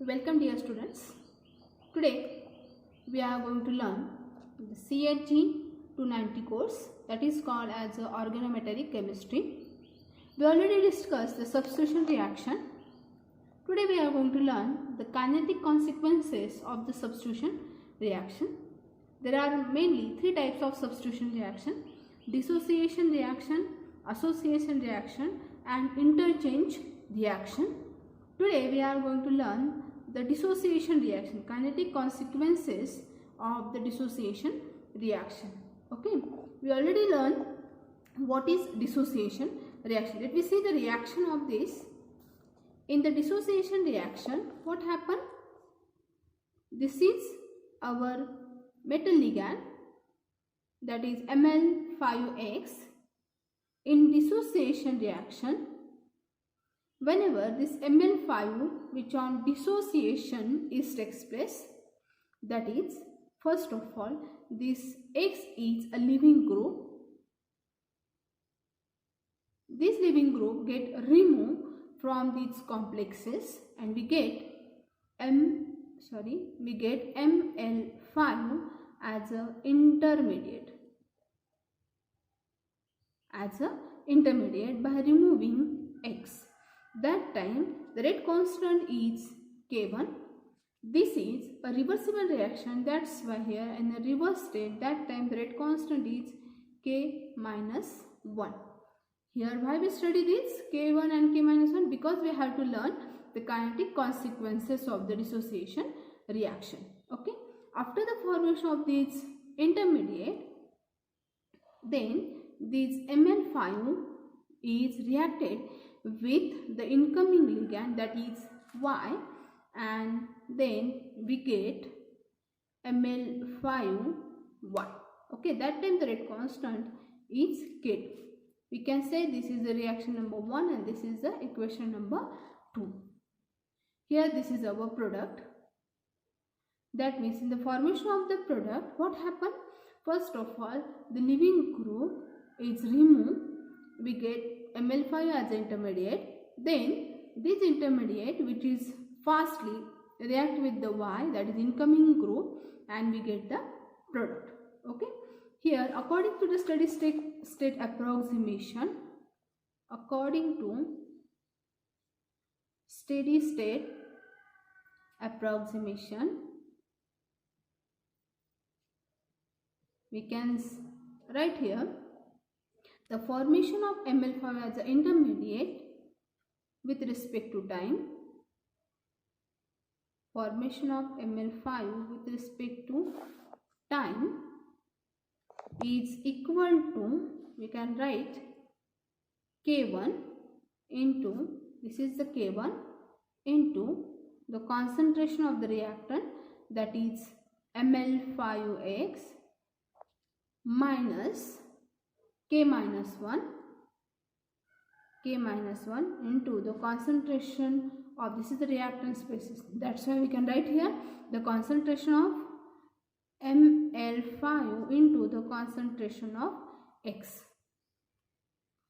Welcome dear students. Today we are going to learn the CHG 290 course that is called as organometallic chemistry. We already discussed the substitution reaction. Today we are going to learn the kinetic consequences of the substitution reaction. There are mainly three types of substitution reaction: dissociation reaction, association reaction and interchange reaction. Today we are going to learn the dissociation reaction, kinetic consequences of the dissociation reaction. Okay, we already learned what is dissociation reaction. Let me see the reaction of this. In the dissociation reaction, what happened? This is our metal ligand, that is Ml5X. In dissociation reaction, whenever this Ml5 which on dissociation is takes place, that is, first of all, this X is a leaving group. This leaving group get removed from these complexes and we get Ml5 as a intermediate. By removing X. That time the rate constant is K1. This is a reversible reaction, that's why here in the reverse state that time the rate constant is K minus 1. Here why we study this K1 and K minus 1? Because we have to learn the kinetic consequences of the dissociation reaction. Okay, after the formation of this intermediate, then this Ml5 is reacted with the incoming ligand, that is Y, and then we get Ml5Y. Okay, that time the rate constant is K2. We can say this is the reaction number 1 and this is the equation number 2. Here this is our product. That means in the formation of the product, what happened? First of all, the leaving group is removed. We get Ml5 as intermediate. Then this intermediate, which is fastly react with the Y, that is incoming group, and we get the product. Okay. Here, according to the steady state approximation, we can write here the formation of Ml5 as an intermediate with respect to time. Formation of Ml5 with respect to time is equal to, we can write K1 into, this is the K1 into the concentration of the reactant, that is Ml5X minus K minus 1 into the concentration of, this is the reactant species. That's why we can write here the concentration of Ml5 into the concentration of X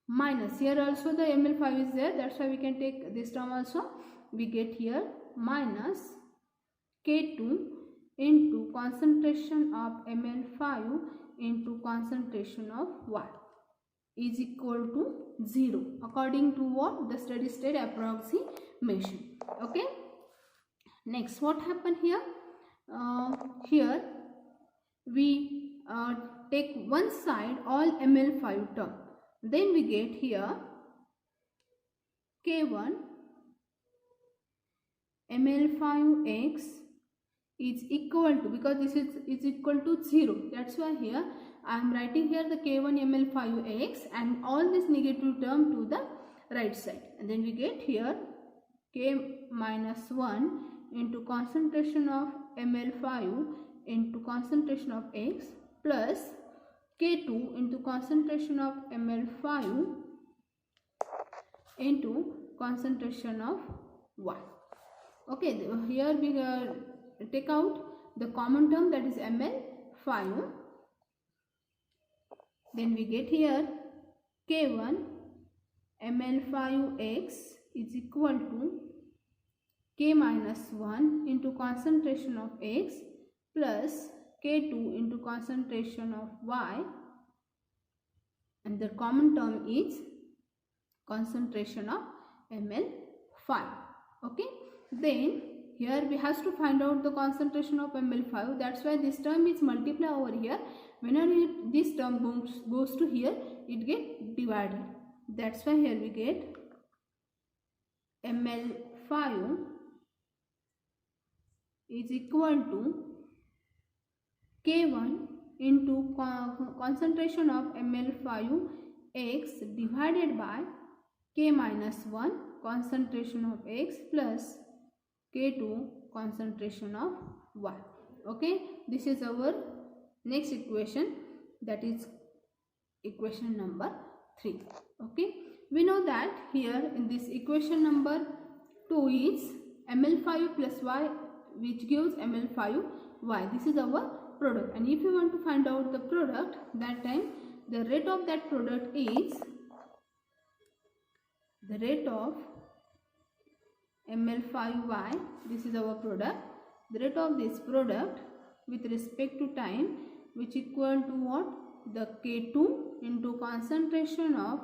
minus, here also the Ml5 is there, that's why we can take this term also. We get here minus K2 into concentration of Ml5 into concentration of Y is equal to 0 according to what? The steady state approximation. Okay. Next, what happened here? Here we take one side all Ml5 term. Then we get here K1 Ml5X is equal to, because this is equal to 0. That's why here I am writing here the K1 Ml5X and all this negative term to the right side. And then we get here K minus 1 into concentration of Ml5 into concentration of X plus K2 into concentration of Ml5 into concentration of Y. Okay, here we take out the common term, that is Ml5. Then we get here K1 Ml5X is equal to K minus 1 into concentration of X plus K2 into concentration of Y, and the common term is concentration of Ml5. Okay, then here we have to find out the concentration of Ml5. That's why this term is multiply over here. Whenever this term goes to here, it get divided. That's why here we get Ml5 is equal to K1 into concentration of Ml5X divided by K minus 1 concentration of X plus K2 concentration of Y. Okay, this is our next equation, that is equation number 3. Okay, we know that here in this equation number 2 is Ml5 plus Y, which gives Ml5Y. This is our product, and if you want to find out the product, that time the rate of that product is the rate of Ml5Y. This is our product. The rate of this product with respect to time, which equal to what? The K2 into concentration of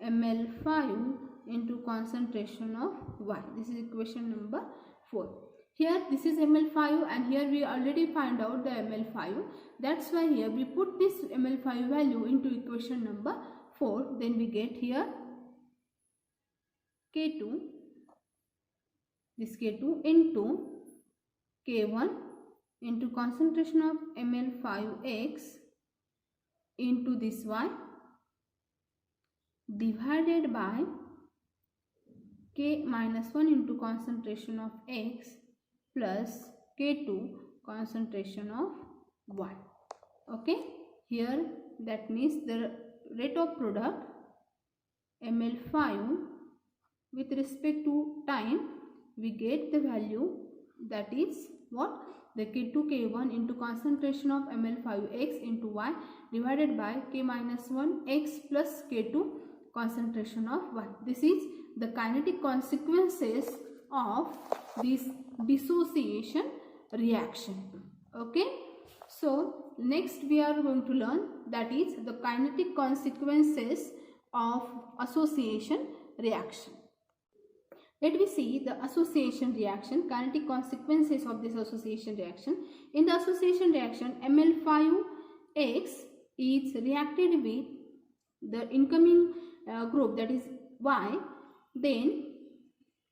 Ml5 into concentration of Y. This is equation number 4. Here this is Ml5, and here we already find out the Ml5. That's why here we put this Ml5 value into equation number 4. Then we get here K2, this K2 into K1 into concentration of Ml5X into this Y divided by K minus 1 into concentration of X plus K2 concentration of Y. Okay, here that means the rate of product Ml5 with respect to time, we get the value, that is what? The K2 K1 into concentration of Ml5X into Y divided by K minus 1 X plus K2 concentration of Y. This is the kinetic consequences of this dissociation reaction. Okay, so next we are going to learn, that is the kinetic consequences of association reaction. Let me see the association reaction, kinetic consequences of this association reaction. In the association reaction, Ml5X is reacted with the incoming group, that is Y. Then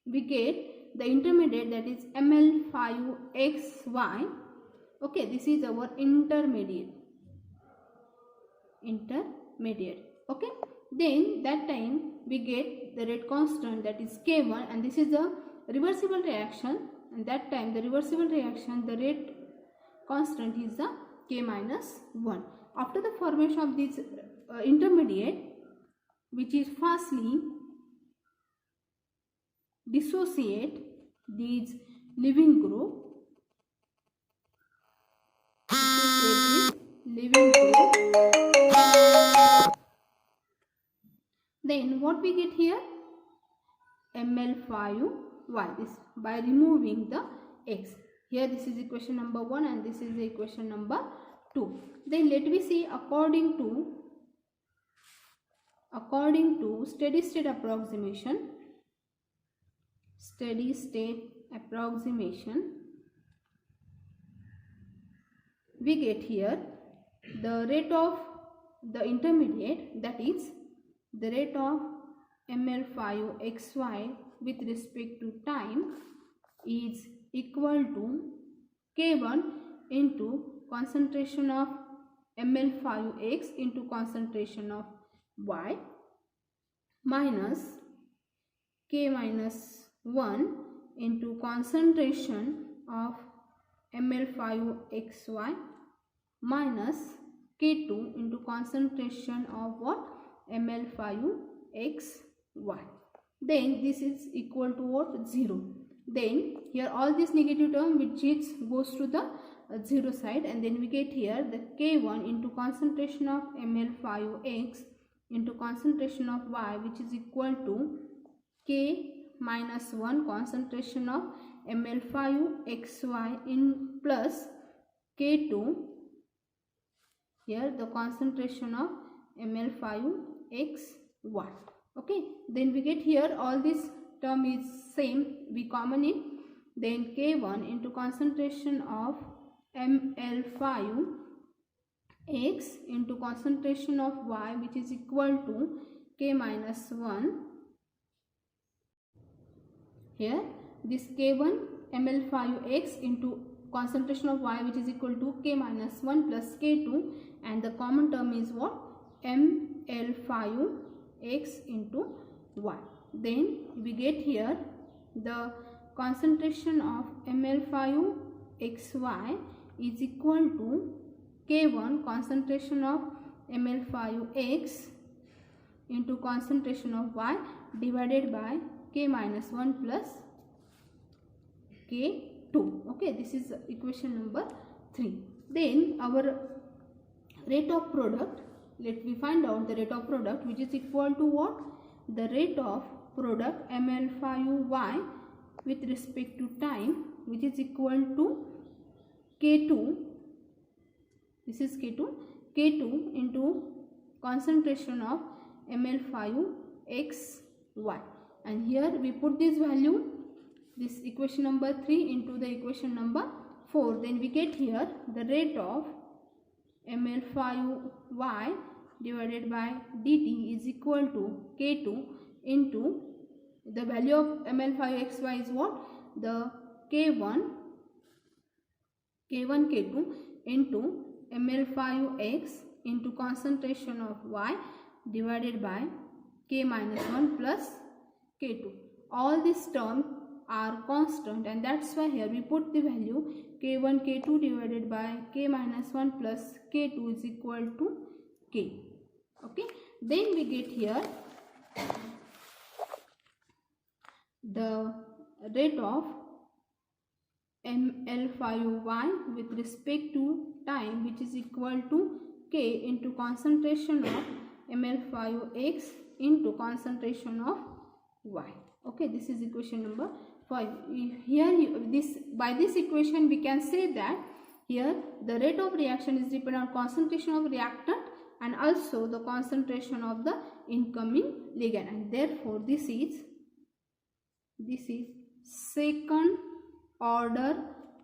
we get the intermediate, that is Ml5XY. Okay, this is our intermediate. Okay, then that time we get the rate constant, that is K1, and this is the reversible reaction, and that time the reversible reaction, the rate constant is the K minus 1. After the formation of this intermediate, which is firstly dissociate these living group, then what we get here? Ml5Y, this by removing the X. Here this is equation number 1 and this is the equation number 2. Then let me see according to steady state approximation, we get here the rate of the intermediate, that is the rate of Ml5XY with respect to time is equal to K1 into concentration of Ml5X into concentration of Y minus K minus 1 into concentration of Ml5XY minus K2 into concentration of what? Ml5XY. Then this is equal to what? 0. Then here all this negative term which goes to the 0 side, and then we get here the K1 into concentration of Ml5X into concentration of Y, which is equal to K minus 1 concentration of Ml5XY in plus K2. Here the concentration of Ml5XY. Okay, then we get here all this term is same, we common in, then K1 into concentration of Ml5X into concentration of Y, which is equal to K minus 1. Here this K1 Ml5X into concentration of Y, which is equal to K minus 1 plus K2, and the common term is what? Ml5X into Y. Then we get here the concentration of Ml5XY is equal to K1 concentration of Ml5X into concentration of Y divided by K minus 1 plus K2. Okay, this is equation number 3. Then our rate of product, let me find out the rate of product, which is equal to what? The rate of product Ml5Y with respect to time, which is equal to K2. This is K2 into concentration of Ml5XY, and here we put this value, this equation number 3 into the equation number 4. Then we get here the rate of Ml5Y divided by dt is equal to K2 into the value of Ml5XY is what? The K1 K2 into Ml5X into concentration of Y divided by K minus 1 plus K2. All these terms are constant, and that's why here we put the value K1 K2 divided by K minus 1 plus K2 is equal to K. Okay, then we get here the rate of Ml5Y with respect to time, which is equal to K into concentration of Ml5X into concentration of Y. Okay, this is equation number 5. Here by this equation we can say that here the rate of reaction is dependent on concentration of reactant and also the concentration of the incoming ligand, and therefore this is second order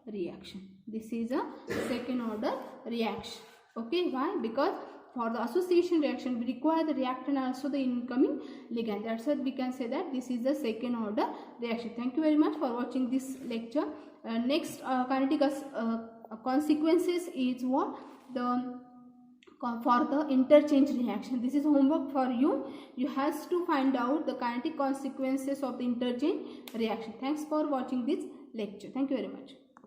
reaction. This is a second order reaction. Okay, why? Because for the association reaction we require the reactant and also the incoming ligand. That's why we can say that this is the second order reaction. Thank you very much for watching this lecture. Next kinetic consequences is what? For the interchange reaction. This is homework for you. You have to find out the kinetic consequences of the interchange reaction. Thanks for watching this lecture. Thank you very much.